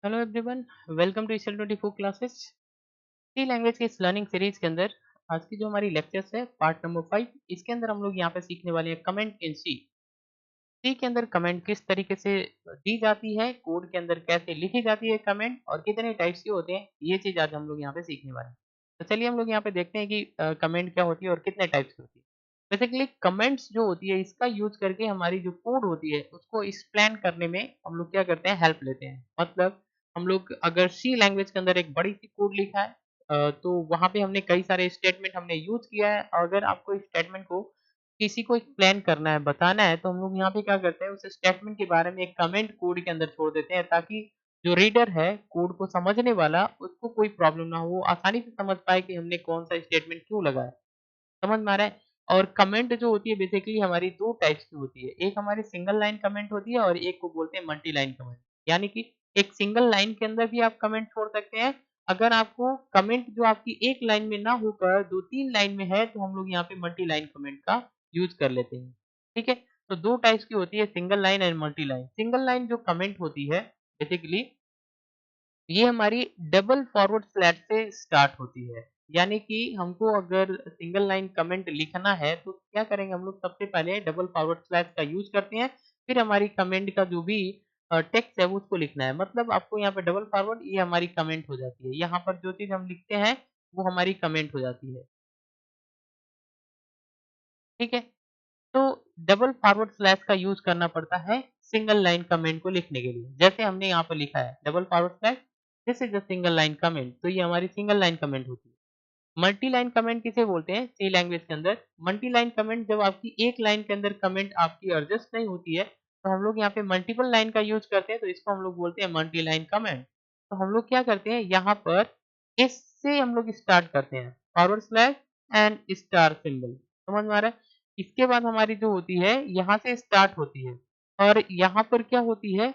Hello everyone, welcome to ईसल 24 classes. C language के इस लर्निंग सीरीज के अंदर आज की जो हमारी लेक्चर्स है पार्ट नंबर 5, इसके अंदर हम लोग यहाँ पे सीखने वाले हैं कमेंट इन सी। सी के अंदर कमेंट किस तरीके से दी जाती है, कोड के अंदर कैसे लिखी जाती है कमेंट, और कितने टाइप्स के होते हैं, ये चीज आज हम लोग यहाँ पे सीखने वाले हैं। तो चलिए हम लोग यहाँ पे देखते हैं कि कमेंट क्या होती है और कितने टाइप्स की होती है। बेसिकली कमेंट्स जो होती है इसका यूज करके हमारी जो कोड होती है उसको एक्सप्लेन करने में हम लोग क्या करते हैं, हेल्प लेते हैं। मतलब हम लोग अगर सी लैंग्वेज के अंदर एक बड़ी सी कोड लिखा है, तो वहां पे हमने कई सारे स्टेटमेंट हमने यूज किया है। अगर आपको इस स्टेटमेंट को किसी को एक्सप्लेन करना है, बताना है, तो हम लोग यहाँ पे क्या करते हैं, उस स्टेटमेंट के बारे में एक कमेंट कोड के अंदर छोड़ देते हैं, ताकि जो रीडर है कोड को समझने वाला उसको कोई प्रॉब्लम ना हो, वो आसानी से समझ पाए कि हमने कौन सा स्टेटमेंट क्यों लगाया। समझ में आ रहा है? और कमेंट जो होती है बेसिकली हमारी दो टाइप्स की होती है। एक हमारी सिंगल लाइन कमेंट होती है और एक को बोलते हैं मल्टी लाइन कमेंट। यानी कि एक सिंगल लाइन के अंदर भी आप कमेंट छोड़ सकते हैं। अगर आपको कमेंट जो आपकी एक लाइन में ना होकर दो तीन लाइन में है, तो हम लोग यहाँ पे मल्टी लाइन कमेंट का यूज कर लेते हैं। ठीक है, तो दो टाइप्स की होती है, single line and multi line. Single line जो कमेंट होती है बेसिकली ये हमारी डबल फॉरवर्ड स्लैश से स्टार्ट होती है। यानी कि हमको अगर सिंगल लाइन कमेंट लिखना है तो क्या करेंगे, हम लोग सबसे पहले डबल फॉरवर्ड स्लैश का यूज करते हैं। फिर हमारी कमेंट का जो भी टेक्स्ट है वो उसको लिखना है। मतलब आपको यहाँ पे डबल फॉरवर्ड ये हमारी कमेंट हो जाती है। यहाँ पर जो चीज हम लिखते हैं वो हमारी कमेंट हो जाती है। ठीक है, तो डबल फॉरवर्ड स्लैश का यूज करना पड़ता है सिंगल लाइन कमेंट को लिखने के लिए। जैसे हमने यहाँ पर लिखा है double forward slash, this is the single line comment, तो ये हमारी सिंगल लाइन कमेंट होती है। मल्टी लाइन कमेंट किसे बोलते हैं सी लैंग्वेज के अंदर? मल्टी लाइन कमेंट जब आपकी एक लाइन के अंदर कमेंट आपकी एडजस्ट नहीं होती है, तो हम लोग यहाँ पे मल्टीपल लाइन का यूज करते हैं, तो इसको हम लोग बोलते हैं मल्टी लाइन कमेंट। तो हम लोग क्या करते हैं, यहाँ पर इससे हम लोग स्टार्ट करते हैं, forward slash and star symbol. समझ में आ रहा है? इसके बाद हमारी जो होती है यहाँ से स्टार्ट होती है, और यहाँ पर क्या होती है,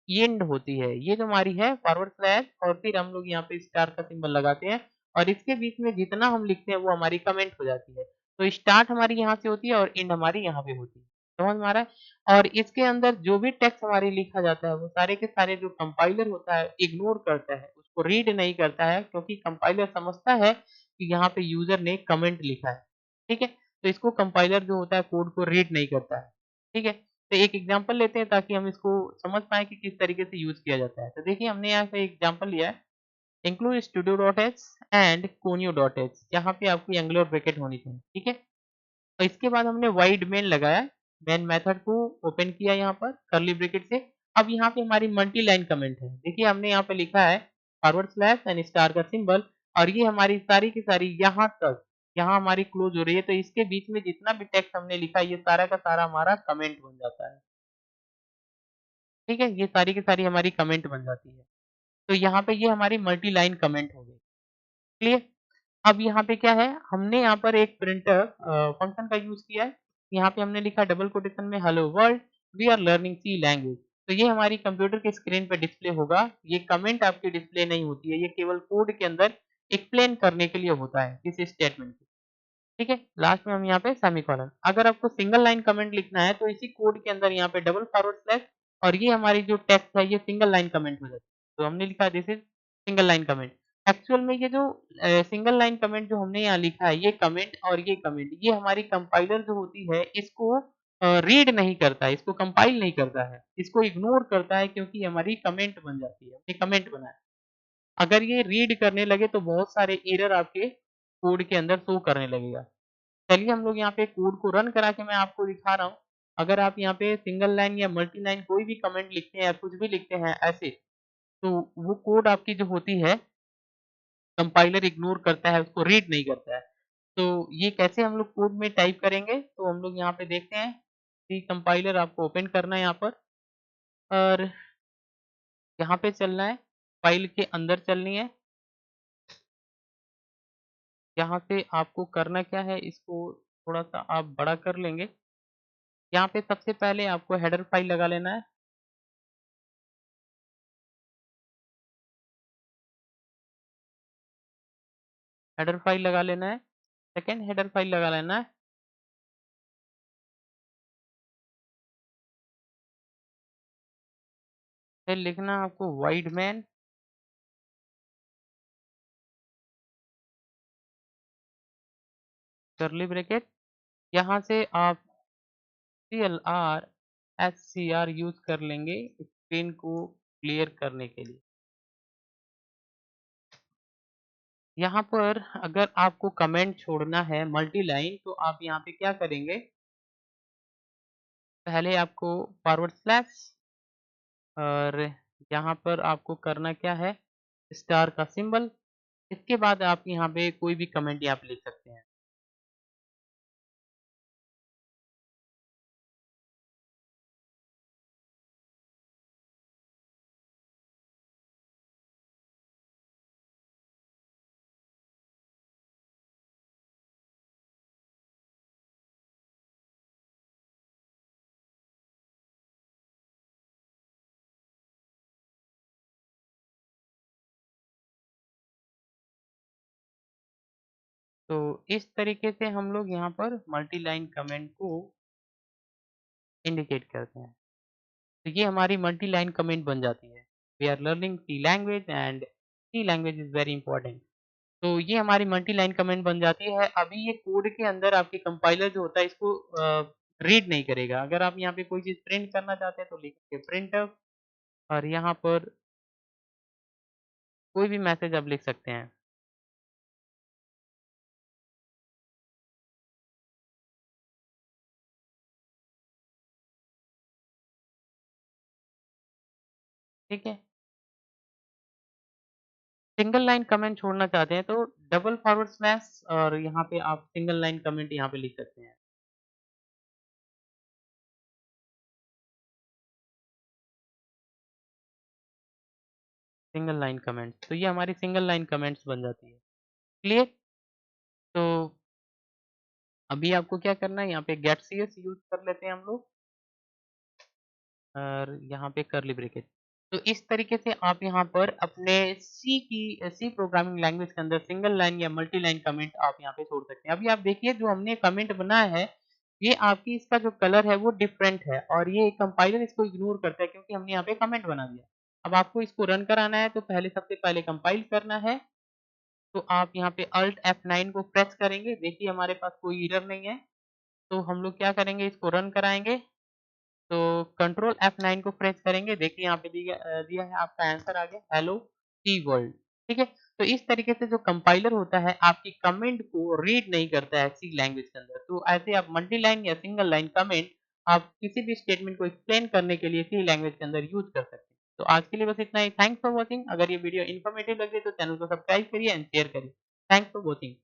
एंड होती है। ये जो हमारी है फॉरवर्ड स्लैश, और फिर हम लोग यहाँ पे स्टार का सिंबल लगाते हैं, और इसके बीच में जितना हम लिखते हैं वो हमारी कमेंट हो जाती है। तो स्टार्ट हमारी यहाँ से होती है और एंड हमारी यहाँ पे होती है। समझ में आ रहा है? और इसके अंदर जो भी टेक्स्ट हमारी लिखा जाता है वो सारे के सारे जो कंपाइलर होता है इग्नोर करता है, उसको रीड नहीं करता है, क्योंकि कंपाइलर समझता है कि यहाँ पे यूजर ने कमेंट लिखा है। ठीक है, तो इसको कंपाइलर जो होता है कोड को रीड नहीं करता है। ठीक है, तो एक एग्जांपल लेते हैं ताकि हम इसको समझ पाएँ कि किस तरीके से यूज़ किया जाता है। तो देखिए हमने यहाँ पे एग्जांपल लिया है, include studio.h एंड conio.h, यहाँ पे आपकी एंगुलर ब्रैकेट होनी चाहिए। ठीक है, और इसके बाद हमने वाइड मेन लगाया, मेन मेथड को ओपन किया यहाँ पर कर्ली ब्रैकेट से। अब यहाँ पे हमारी मल्टी लाइन कमेंट है। देखिए हमने यहाँ पे लिखा है फॉरवर्ड स्लैश एंड स्टार का सिंबल, और ये हमारी सारी की सारी यहाँ तक, यहाँ हमारी क्लोज हो रही है, तो इसके बीच में जितना भी टेक्स्ट हमने लिखा है ये सारा का सारा हमारा कमेंट बन जाता है। ठीक है, ये सारी की सारी हमारी कमेंट बन जाती है। तो यहाँ पे ये हमारी मल्टी लाइन कमेंट हो गई। क्लियर? अब यहाँ पे क्या है, हमने यहाँ पर एक प्रिंटर फंक्शन का यूज किया है। यहाँ पे हमने लिखा डबल कोटेशन में hello world, we are learning C language. तो ये हमारी कंप्यूटर के स्क्रीन पे डिस्प्ले होगा। ये कमेंट आपकी डिस्प्ले नहीं होती है, ये केवल कोड के अंदर एक्सप्लेन करने के लिए होता है किसी स्टेटमेंट को। ठीक है, लास्ट में हम यहाँ पे सेमीकोलन। अगर आपको सिंगल लाइन कमेंट लिखना है तो इसी कोड के अंदर यहाँ पे डबल फॉरवर्ड स्लैश, और ये हमारी जो टेक्स्ट है ये सिंगल लाइन कमेंट हो जाती है। तो हमने लिखा this is single line comment. Actual में ये जो सिंगल लाइन कमेंट जो हमने यहाँ लिखा है, ये कमेंट और ये कमेंट, ये हमारी कंपाइलर जो होती है इसको रीड नहीं करता है, इसको कंपाइल नहीं करता है, इसको इग्नोर करता है, क्योंकि ये हमारी कमेंट बन जाती है, ये कमेंट बना है। अगर ये रीड करने लगे तो बहुत सारे एरर आपके कोड के अंदर शो करने लगेगा। चलिए हम लोग यहाँ पे कोड को रन करा के मैं आपको दिखा रहा हूँ। अगर आप यहाँ पे सिंगल लाइन या मल्टी लाइन कोई भी कमेंट लिखते हैं या कुछ भी लिखते हैं ऐसे, तो वो कोड आपकी जो होती है कंपाइलर इग्नोर करता है, उसको रीड नहीं करता है। तो ये कैसे हम लोग कोड में टाइप करेंगे, तो हम लोग यहाँ पे देखते हैं कि कंपाइलर आपको ओपन करना है यहाँ पर, और यहाँ पे चलना है, फाइल के अंदर चलनी है। यहाँ से आपको करना क्या है, इसको थोड़ा सा आप बड़ा कर लेंगे। यहाँ पे सबसे पहले आपको हेडर फाइल लगा लेना है। हेडर फाइल लगा लेना है। सेकंड हेडर फाइल लगा लेना है। फिर लिखना आपको वाइड मैन कर्ली ब्रैकेट, यहाँ से आप CLR यूज कर लेंगे स्क्रीन को क्लियर करने के लिए। यहाँ पर अगर आपको कमेंट छोड़ना है मल्टी लाइन तो आप यहाँ पे क्या करेंगे, पहले आपको फॉरवर्ड स्लैश और यहाँ पर आपको करना क्या है, स्टार का सिंबल। इसके बाद आप यहाँ पे कोई भी कमेंट यहाँ पे लिख सकते हैं। तो इस तरीके से हम लोग यहाँ पर मल्टी लाइन कमेंट को इंडिकेट करते हैं। तो ये हमारी मल्टी लाइन कमेंट बन जाती है। We are learning C language and C language is very important. तो ये हमारी मल्टी लाइन कमेंट बन जाती है। अभी ये कोड के अंदर आपके कंपाइलर जो होता है इसको रीड नहीं करेगा। अगर आप यहाँ पे कोई चीज़ प्रिंट करना चाहते हैं तो लिखेंगे प्रिंटफ और यहाँ पर कोई भी मैसेज आप लिख सकते हैं। ठीक है? सिंगल लाइन कमेंट छोड़ना चाहते हैं तो डबल फॉरवर्ड स्लैश और यहाँ पे आप सिंगल लाइन कमेंट यहाँ पे लिख सकते हैं। सिंगल लाइन कमेंट्स, तो ये हमारी सिंगल लाइन कमेंट्स बन जाती है। क्लियर? तो अभी आपको क्या करना है, यहाँ पे गेट सीएस यूज़ कर लेते हैं हम लोग और यहाँ पे कर्ली ब्रैकेट। तो इस तरीके से आप यहाँ पर अपने सी प्रोग्रामिंग लैंग्वेज के अंदर सिंगल लाइन या मल्टी लाइन कमेंट आप यहाँ पे छोड़ सकते हैं। अभी आप देखिए जो हमने कमेंट बनाया है, ये आपकी इसका जो कलर है वो डिफरेंट है और ये कंपाइलर इसको इग्नोर करता है क्योंकि हमने यहाँ पे कमेंट बना दिया। अब आपको इसको रन कराना है तो पहले सबसे पहले कंपाइल करना है। तो आप यहाँ पे अल्ट F9 को प्रेस करेंगे। देखिए हमारे पास कोई एरर नहीं है। तो हम लोग क्या करेंगे, इसको रन कराएँगे। तो कंट्रोल F9 को प्रेस करेंगे। देखिए यहाँ पे दिया है आपका आंसर आ गया हेलो सी वर्ल्ड। ठीक है? तो इस तरीके से जो कंपाइलर होता है आपकी कमेंट को रीड नहीं करता है सी लैंग्वेज के अंदर। तो ऐसे आप मल्टी लाइन या सिंगल लाइन कमेंट आप किसी भी स्टेटमेंट को एक्सप्लेन करने के लिए सी लैंग्वेज के अंदर यूज़ कर सकते हैं। तो आज के लिए बस इतना ही। Thanks for watching. अगर ये वीडियो इन्फॉर्मेटिव लगे तो चैनल को सब्सक्राइब करिए एंड शेयर करिए। Thanks for watching.